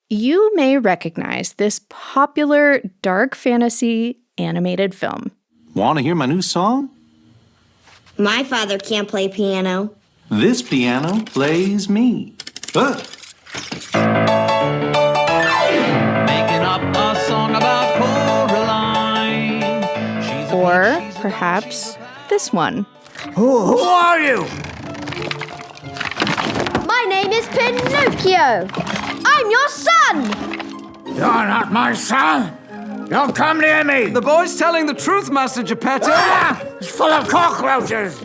You may recognize this popular dark fantasy animated film. Want to hear my new song? My father can't play piano. This piano plays me. Making up a song about Coraline. Or perhaps this one. Who are you? My name is Pinocchio. I'm your son. You're not my son. Don't come near me. The boy's telling the truth, Master Geppetto. It's full of cockroaches.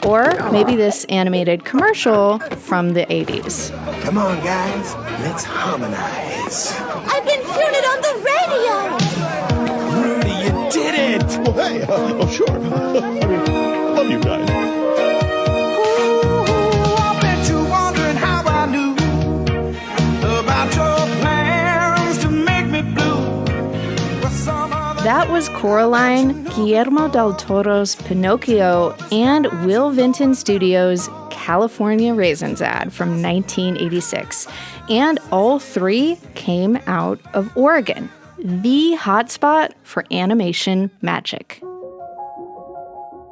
Or maybe this animated commercial from the 80s. Come on, guys. Let's harmonize. I've been hearing it on the radio. Rudy, you did it! Well, hey, sure. I mean, love you guys. I bet you're wondering how I knew about your plans to make me blue. That was Coraline, Guillermo del Toro's Pinocchio, and Will Vinton Studios' California Raisins ad from 1986. And all three came out of Oregon, the hotspot for animation magic.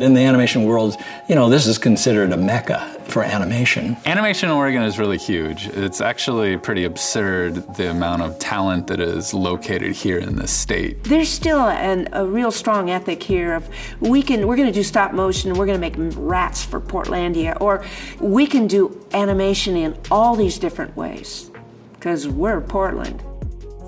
In the animation world, this is considered a mecca for animation. Animation in Oregon is really huge. It's actually pretty absurd, the amount of talent that is located here in this state. There's still a real strong ethic here of we're going to do stop motion, we're going to make rats for Portlandia, or we can do animation in all these different ways, because we're Portland.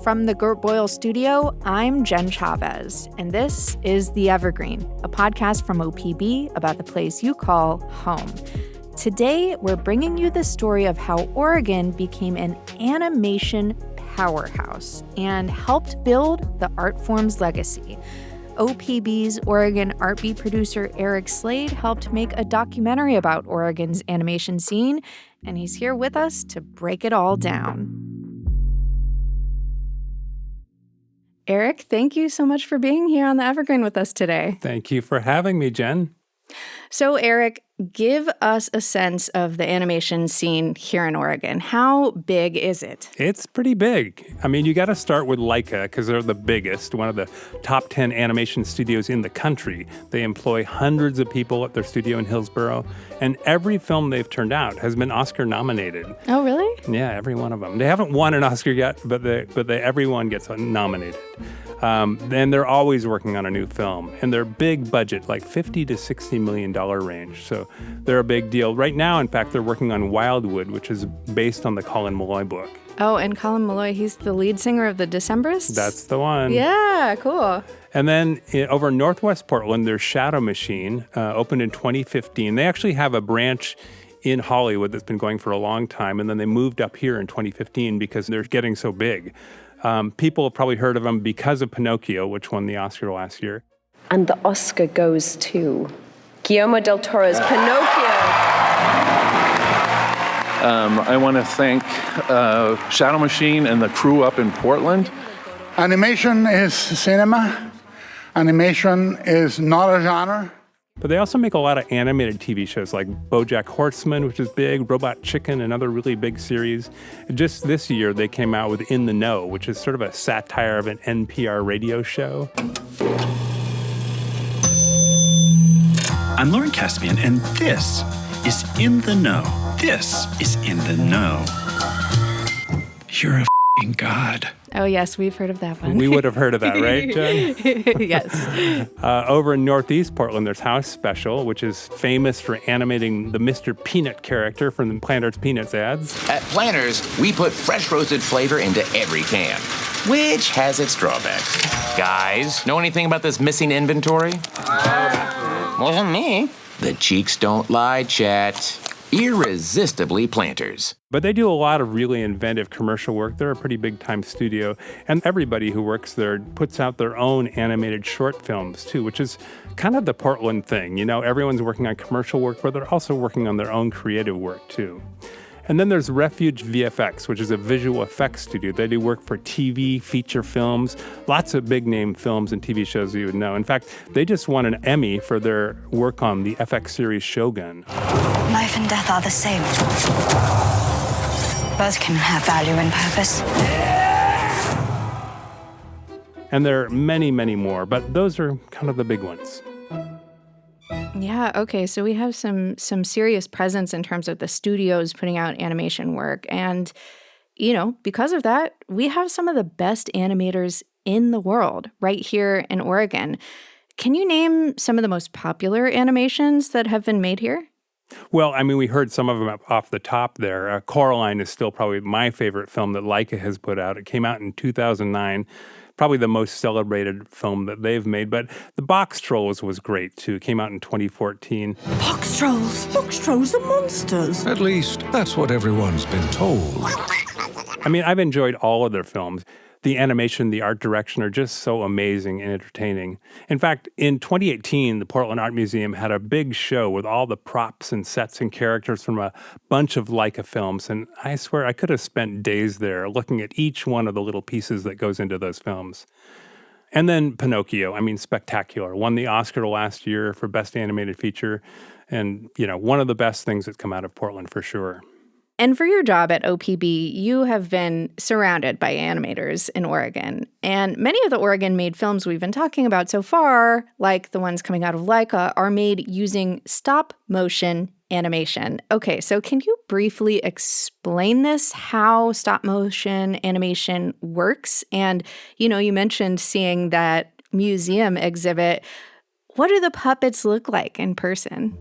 From the Gert Boyle Studio, I'm Jen Chavez, and this is The Evergreen, a podcast from OPB about the place you call home. Today, we're bringing you the story of how Oregon became an animation powerhouse and helped build the art form's legacy. OPB's Oregon Art Beat producer Eric Slade helped make a documentary about Oregon's animation scene, and he's here with us to break it all down. Eric, thank you so much for being here on The Evergreen with us today. Thank you for having me, Jen. So, Eric, give us a sense of the animation scene here in Oregon. How big is it? It's pretty big. I mean, you got to start with Laika because they're the biggest, one of the top 10 animation studios in the country. They employ hundreds of people at their studio in Hillsboro, and every film they've turned out has been Oscar nominated. Oh, really? Yeah, every one of them. They haven't won an Oscar yet, but everyone gets nominated. And they're always working on a new film. And they're big budget, like $50 to $60 million range. So they're a big deal. Right now, in fact, they're working on Wildwood, which is based on the Colin Meloy book. Oh, and Colin Meloy, he's the lead singer of the Decemberists? That's the one. Yeah, cool. And then over in Northwest Portland, there's Shadow Machine, opened in 2015. They actually have a branch in Hollywood that's been going for a long time. And then they moved up here in 2015 because they're getting so big. People have probably heard of them because of Pinocchio, which won the Oscar last year. And the Oscar goes to Guillermo del Toro's Pinocchio. I want to thank Shadow Machine and the crew up in Portland. Animation is cinema. Animation is not a genre. But they also make a lot of animated TV shows like BoJack Horseman, which is big, Robot Chicken, another really big series. Just this year, they came out with In the Know, which is sort of a satire of an NPR radio show. I'm Lauren Caspian, and this is In the Know. This is In the Know. You're a f***ing god. Oh, yes, we've heard of that one. We would have heard of that, right, Jen? Yes. Over in Northeast Portland, there's House Special, which is famous for animating the Mr. Peanut character from the Planters Peanuts ads. At Planters, we put fresh roasted flavor into every can, which has its drawbacks. Guys, know anything about this missing inventory? Wasn't me. The cheeks don't lie, chat. Irresistibly Planters. But they do a lot of really inventive commercial work. They're a pretty big-time studio. And everybody who works there puts out their own animated short films, too, which is kind of the Portland thing. Everyone's working on commercial work, but they're also working on their own creative work, too. And then there's Refuge VFX, which is a visual effects studio. They do work for TV, feature films, lots of big-name films and TV shows you would know. In fact, they just won an Emmy for their work on the FX series Shogun. Life and death are the same. both can have value and purpose. And there are many, many more, but those are kind of the big ones. Yeah, okay, so we have some serious presence in terms of the studios putting out animation work. And, you know, because of that, we have some of the best animators in the world right here in Oregon. Can you name some of the most popular animations that have been made here? Well, I mean, we heard some of them off the top there. Coraline is still probably my favorite film that Laika has put out. It came out in 2009. Probably the most celebrated film that they've made. But The Box Trolls was great, too. It came out in 2014. Box Trolls? Box Trolls are monsters. At least, that's what everyone's been told. I mean, I've enjoyed all of their films. The animation, the art direction are just so amazing and entertaining. In fact, in 2018, the Portland Art Museum had a big show with all the props and sets and characters from a bunch of Laika films. And I swear I could have spent days there looking at each one of the little pieces that goes into those films. And then Pinocchio, I mean, spectacular. Won the Oscar last year for Best Animated Feature. And, you know, one of the best things that's come out of Portland for sure. And for your job at OPB, you have been surrounded by animators in Oregon. And many of the Oregon-made films we've been talking about so far, like the ones coming out of Laika, are made using stop-motion animation. Okay, so can you briefly explain this, how stop-motion animation works? And, you know, you mentioned seeing that museum exhibit. What do the puppets look like in person?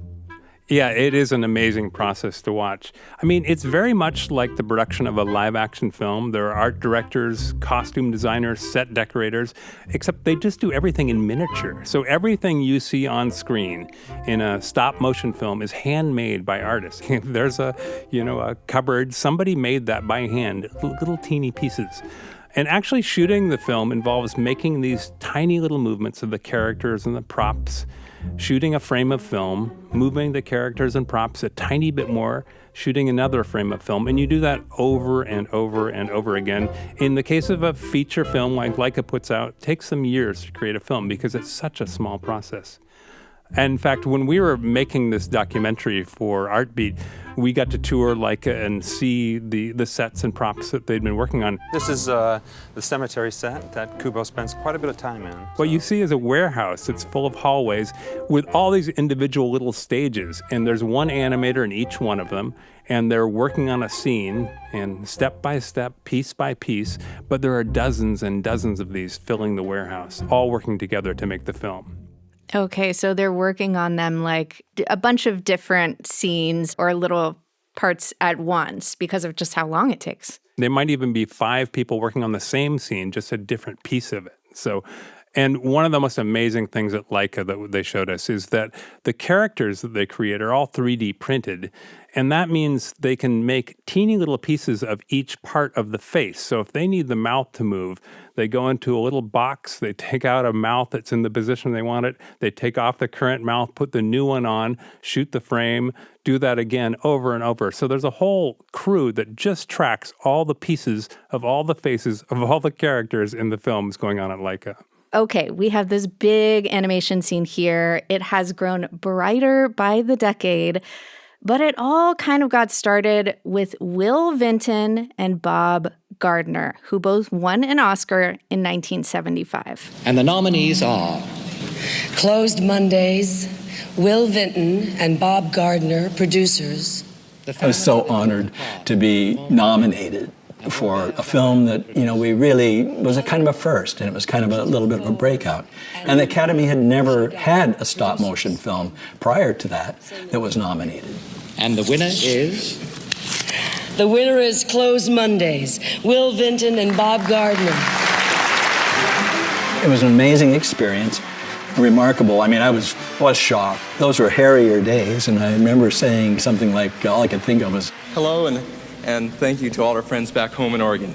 Yeah, it is an amazing process to watch. I mean, it's very much like the production of a live-action film. There are art directors, costume designers, set decorators, except they just do everything in miniature. So everything you see on screen in a stop-motion film is handmade by artists. There's a cupboard. Somebody made that by hand, little teeny pieces. And actually shooting the film involves making these tiny little movements of the characters and the props, shooting a frame of film, moving the characters and props a tiny bit more, shooting another frame of film. And you do that over and over and over again. In the case of a feature film like Laika puts out, it takes them years to create a film because it's such a small process. And in fact, when we were making this documentary for Artbeat, we got to tour Laika and see the sets and props that they'd been working on. This is the cemetery set that Kubo spends quite a bit of time in. What you see is a warehouse that's full of hallways with all these individual little stages, and there's one animator in each one of them, and they're working on a scene, and step by step, piece by piece, but there are dozens and dozens of these filling the warehouse, all working together to make the film. Okay, so they're working on them like a bunch of different scenes or little parts at once because of just how long it takes. There might even be 5 people working on the same scene, just a different piece of it. So, and one of the most amazing things at Laika that they showed us is that the characters that they create are all 3D printed. And that means they can make teeny little pieces of each part of the face. So if they need the mouth to move, they go into a little box, they take out a mouth that's in the position they want it, they take off the current mouth, put the new one on, shoot the frame, do that again over and over. So there's a whole crew that just tracks all the pieces of all the faces of all the characters in the films going on at Laika. Okay, we have this big animation scene here. It has grown brighter by the decade. But it all kind of got started with Will Vinton and Bob Gardner, who both won an Oscar in 1975. And the nominees are Closed Mondays, Will Vinton and Bob Gardner, producers. I was so honored to be nominated for a film that, we really was a kind of a first, and it was kind of a little bit of a breakout. And the Academy had never had a stop-motion film prior to that was nominated. And the winner is? The winner is Closed Mondays, Will Vinton and Bob Gardner. It was an amazing experience, remarkable. I mean, I was shocked. Those were hairier days, and I remember saying something like, all I could think of was, hello, and thank you to all our friends back home in Oregon.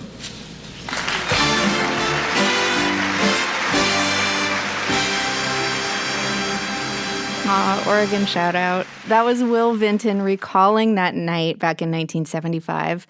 Oregon shout out. That was Will Vinton recalling that night back in 1975.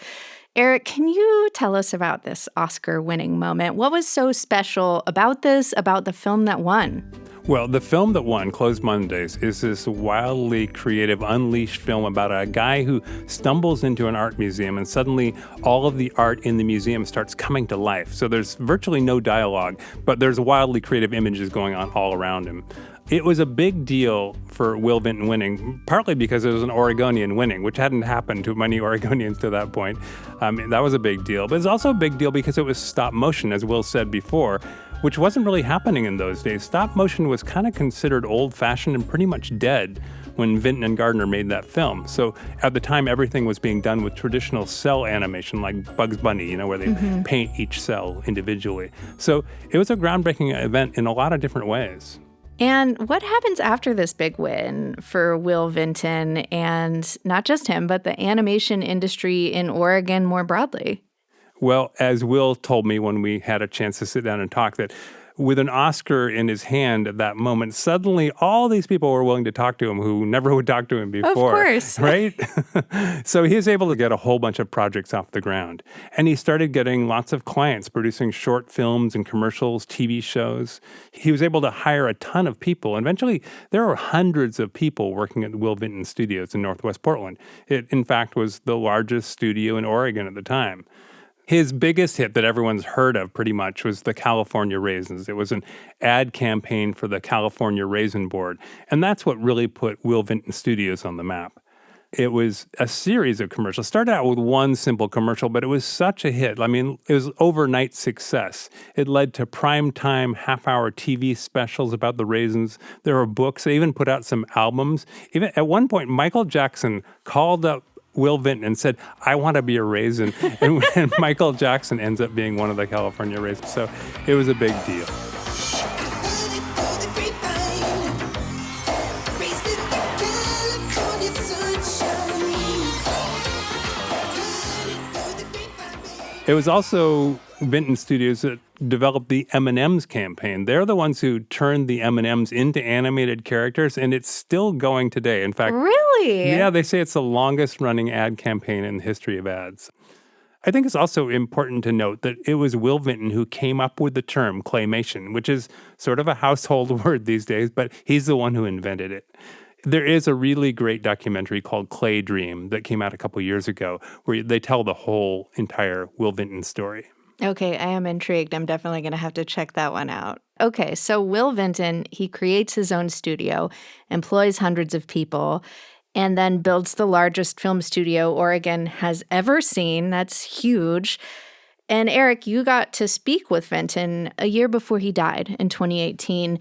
Eric, can you tell us about this Oscar-winning moment? What was so special about this, about the film that won? Well, the film that won, Closed Mondays, is this wildly creative, unleashed film about a guy who stumbles into an art museum and suddenly all of the art in the museum starts coming to life. So there's virtually no dialogue, but there's wildly creative images going on all around him. It was a big deal for Will Vinton winning, partly because it was an Oregonian winning, which hadn't happened to many Oregonians to that point. That was a big deal. But it's also a big deal because it was stop motion, as Will said before, which wasn't really happening in those days. Stop motion was kind of considered old-fashioned and pretty much dead when Vinton and Gardner made that film. So at the time, everything was being done with traditional cell animation, like Bugs Bunny, where they paint each cell individually. So it was a groundbreaking event in a lot of different ways. And what happens after this big win for Will Vinton, and not just him, but the animation industry in Oregon more broadly? Well, as Will told me when we had a chance to sit down and talk, that with an Oscar in his hand at that moment, suddenly all these people were willing to talk to him who never would talk to him before. Of course. Right? So he was able to get a whole bunch of projects off the ground. And he started getting lots of clients, producing short films and commercials, TV shows. He was able to hire a ton of people. Eventually, there were hundreds of people working at the Will Vinton Studios in Northwest Portland. It, in fact, was the largest studio in Oregon at the time. His biggest hit that everyone's heard of pretty much was the California Raisins. It was an ad campaign for the California Raisin Board. And that's what really put Will Vinton Studios on the map. It was a series of commercials. It started out with one simple commercial, but it was such a hit. I mean, it was overnight success. It led to primetime half-hour TV specials about the raisins. There were books. They even put out some albums. Even at one point, Michael Jackson called up Will Vinton and said, "I want to be a raisin." And Michael Jackson ends up being one of the California raisins. So it was a big deal. It was also Vinton Studios that developed the M&M's campaign. They're the ones who turned the M&M's into animated characters, and it's still going today. In fact, really? Yeah, they say it's the longest running ad campaign in the history of ads. I think it's also important to note that it was Will Vinton who came up with the term claymation, which is sort of a household word these days, but he's the one who invented it. There is a really great documentary called Clay Dream that came out a couple years ago where they tell the whole entire Will Vinton story. Okay, I am intrigued. I'm definitely going to have to check that one out. Okay, so Will Vinton, he creates his own studio, employs hundreds of people, and then builds the largest film studio Oregon has ever seen. That's huge. And Eric, you got to speak with Vinton a year before he died in 2018.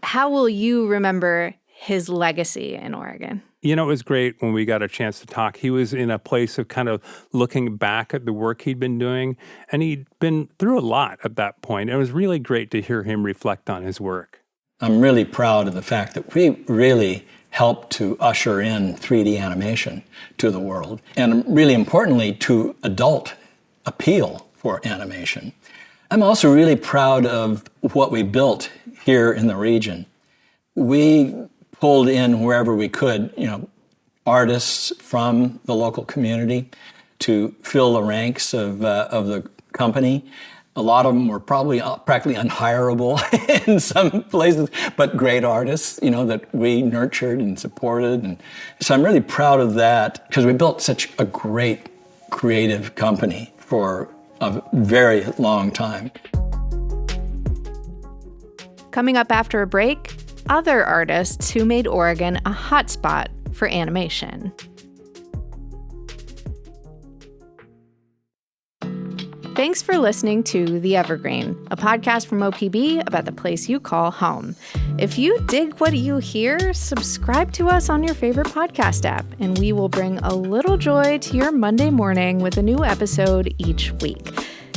How will you remember his legacy in Oregon? You know, it was great when we got a chance to talk. He was in a place of kind of looking back at the work he'd been doing, and he'd been through a lot at that point. It was really great to hear him reflect on his work. I'm really proud of the fact that we really helped to usher in 3D animation to the world, and really importantly, to adult appeal for animation. I'm also really proud of what we built here in the region. We pulled in wherever we could, artists from the local community to fill the ranks of the company. A lot of them were probably practically unhireable in some places, but great artists, that we nurtured and supported. And so I'm really proud of that because we built such a great creative company for a very long time. Coming up after a break, other artists who made Oregon a hotspot for animation. Thanks for listening to The Evergreen, a podcast from OPB about the place you call home. If you dig what you hear, subscribe to us on your favorite podcast app, and we will bring a little joy to your Monday morning with a new episode each week.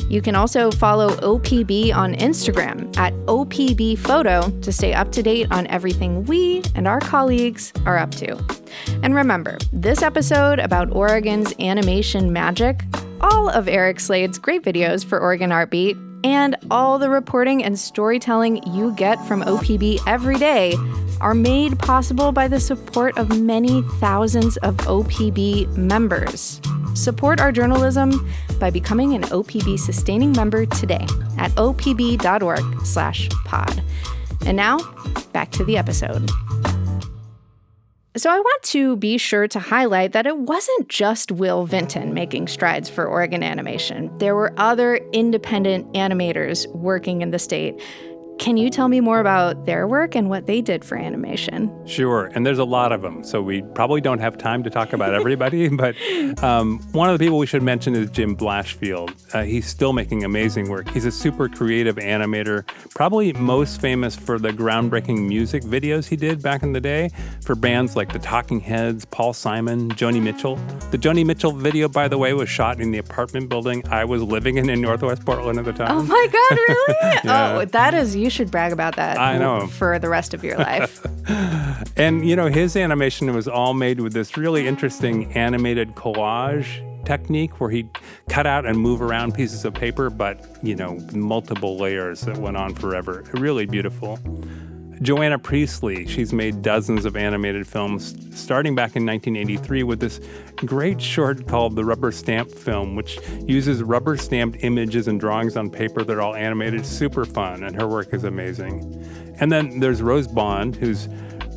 You can also follow OPB on Instagram at OPBphoto to stay up to date on everything we and our colleagues are up to. And remember, this episode about Oregon's animation magic, all of Eric Slade's great videos for Oregon Art Beat, and all the reporting and storytelling you get from OPB every day are made possible by the support of many thousands of OPB members. Support our journalism by becoming an OPB sustaining member today at opb.org/pod. And now, back to the episode. So I want to be sure to highlight that it wasn't just Will Vinton making strides for Oregon animation. There were other independent animators working in the state. Can you tell me more about their work and what they did for animation? Sure, and there's a lot of them, so we probably don't have time to talk about everybody, but one of the people we should mention is Jim Blanchfield. He's still making amazing work. He's a super creative animator, probably most famous for the groundbreaking music videos he did back in the day for bands like the Talking Heads, Paul Simon, Joni Mitchell. The Joni Mitchell video, by the way, was shot in the apartment building I was living in Northwest Portland at the time. Oh my God, really? Yeah. Oh, that is, you should brag about that. I know. For the rest of your life. And, his animation was all made with this really interesting animated collage technique where he'd cut out and move around pieces of paper, but, multiple layers that went on forever. Really beautiful. Joanna Priestley, she's made dozens of animated films, starting back in 1983 with this great short called The Rubber Stamp Film, which uses rubber-stamped images and drawings on paper that are all animated. Super fun, and her work is amazing. And then there's Rose Bond, who's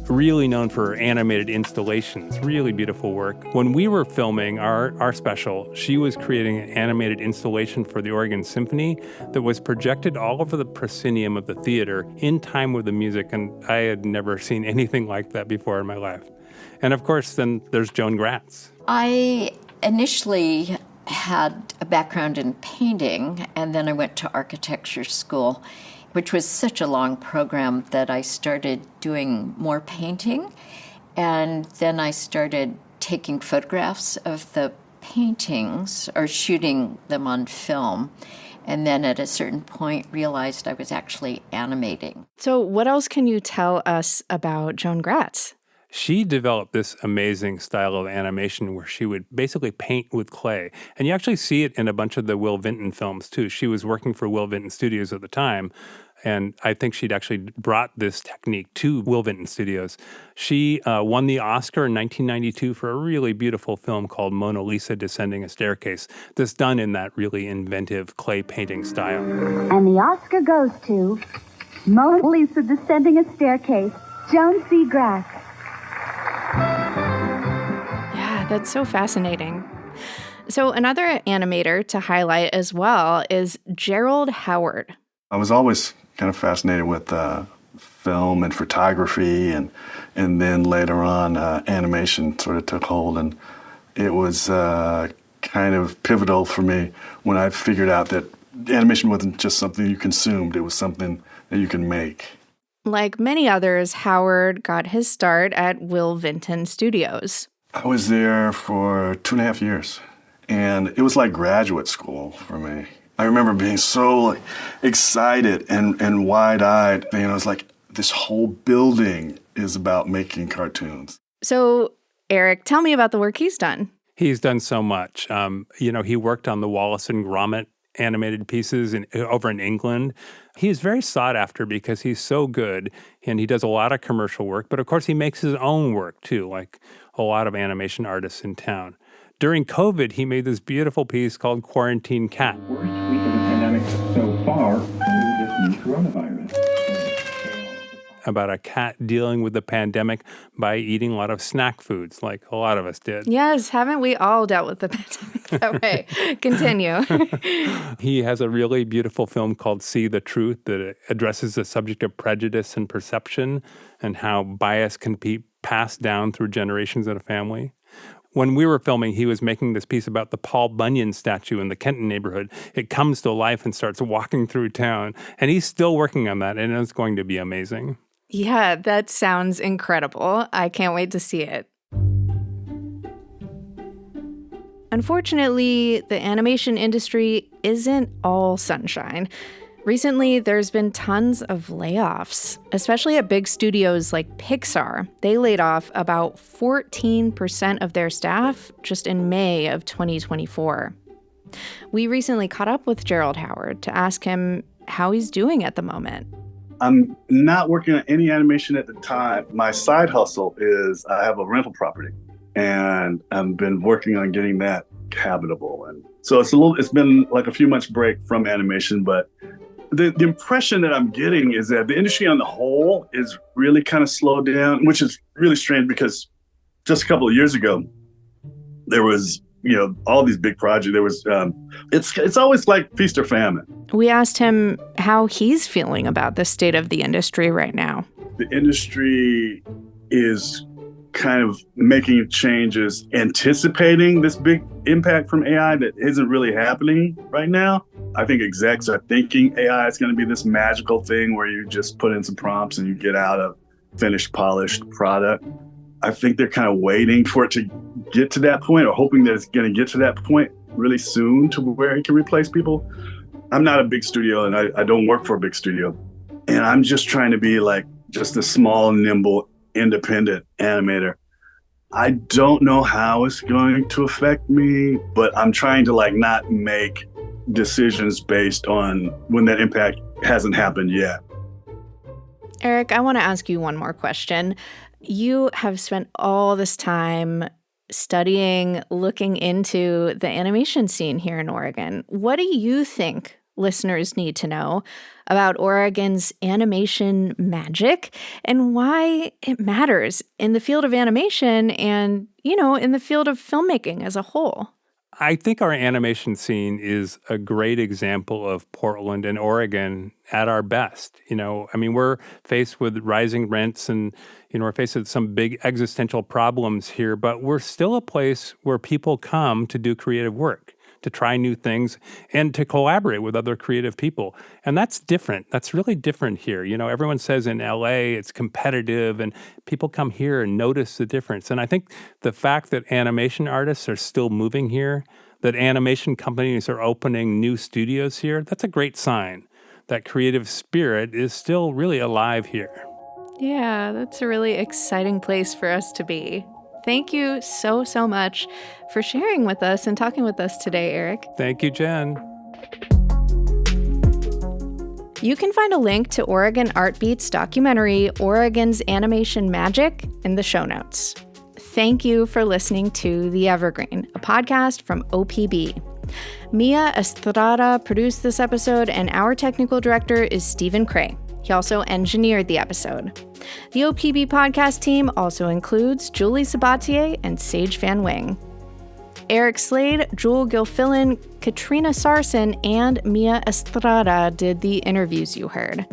really known for animated installations, really beautiful work. When we were filming our special, she was creating an animated installation for the Oregon Symphony that was projected all over the proscenium of the theater in time with the music, and I had never seen anything like that before in my life. And of course, then there's Joan Gratz. I initially had a background in painting, and then I went to architecture school, which was such a long program that I started doing more painting. And then I started taking photographs of the paintings or shooting them on film. And then at a certain point realized I was actually animating. So what else can you tell us about Joan Gratz? She developed this amazing style of animation where she would basically paint with clay. And you actually see it in a bunch of the Will Vinton films, too. She was working for Will Vinton Studios at the time, and I think she'd actually brought this technique to Will Vinton Studios. She won the Oscar in 1992 for a really beautiful film called Mona Lisa Descending a Staircase that's done in that really inventive clay painting style. And the Oscar goes to Mona Lisa Descending a Staircase, Joan C. Gratz. Yeah, that's so fascinating. So another animator to highlight as well is Gerald Howard. I was always kind of fascinated with film and photography, and then later on animation sort of took hold, and it was kind of pivotal for me when I figured out that animation wasn't just something you consumed, it was something that you can make. Like many others, Howard got his start at Will Vinton Studios. I was there for 2.5 years, and it was like graduate school for me. I remember being so excited and wide-eyed. I was like, this whole building is about making cartoons. So, Eric, tell me about the work he's done. He's done so much. He worked on the Wallace and Gromit animated pieces over in England. He's very sought after because he's so good, and he does a lot of commercial work. But of course, he makes his own work too, like a lot of animation artists in town. During COVID, he made this beautiful piece called Quarantine Cat. Worst week of the pandemic so far is this new coronavirus. About a cat dealing with the pandemic by eating a lot of snack foods, like a lot of us did. Yes, haven't we all dealt with the pandemic that way? Continue. He has a really beautiful film called See the Truth that addresses the subject of prejudice and perception and how bias can be passed down through generations in a family. When we were filming, he was making this piece about the Paul Bunyan statue in the Kenton neighborhood. It comes to life and starts walking through town. And he's still working on that, and it's going to be amazing. Yeah, that sounds incredible. I can't wait to see it. Unfortunately, the animation industry isn't all sunshine. Recently, there's been tons of layoffs, especially at big studios like Pixar. They laid off about 14% of their staff just in May of 2024. We recently caught up with Gerald Howard to ask him how he's doing at the moment. I'm not working on any animation at the time. My side hustle is I have a rental property, and I've been working on getting that habitable. And so it's been like a few months break from animation, but The impression that I'm getting is that the industry on the whole is really kind of slowed down, which is really strange because just a couple of years ago, there was, all these big projects. There was, it's always like feast or famine. We asked him how he's feeling about the state of the industry right now. The industry is kind of making changes, anticipating this big impact from AI that isn't really happening right now. I think execs are thinking AI is going to be this magical thing where you just put in some prompts and you get out a finished, polished product. I think they're kind of waiting for it to get to that point, or hoping that it's going to get to that point really soon to where it can replace people. I'm not a big studio, and I don't work for a big studio. And I'm just trying to be like just a small, nimble, independent animator. I don't know how it's going to affect me, but I'm trying to not make decisions based on when that impact hasn't happened yet. Eric, I want to ask you one more question. You have spent all this time studying, looking into the animation scene here in Oregon. What do you think listeners need to know about Oregon's animation magic and why it matters in the field of animation and, in the field of filmmaking as a whole? I think our animation scene is a great example of Portland and Oregon at our best. We're faced with rising rents and, we're faced with some big existential problems here, but we're still a place where people come to do creative work, to try new things, and to collaborate with other creative people. And that's different. That's really different here. Everyone says in LA it's competitive, and people come here and notice the difference. And I think the fact that animation artists are still moving here, that animation companies are opening new studios here, that's a great sign that creative spirit is still really alive here. Yeah, that's a really exciting place for us to be. Thank you so, so much for sharing with us and talking with us today, Eric. Thank you, Jen. You can find a link to Oregon Art Beat's documentary, Oregon's Animation Magic, in the show notes. Thank you for listening to The Evergreen, a podcast from OPB. Mia Estrada produced this episode, and our technical director is Stephen Cray. He also engineered the episode. The OPB podcast team also includes Julie Sabatier and Sage Van Wing. Eric Slade, Jewel Gilfillan, Katrina Sarson, and Mia Estrada did the interviews you heard.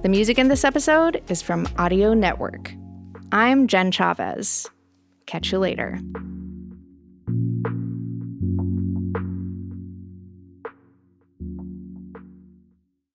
The music in this episode is from Audio Network. I'm Jen Chavez. Catch you later.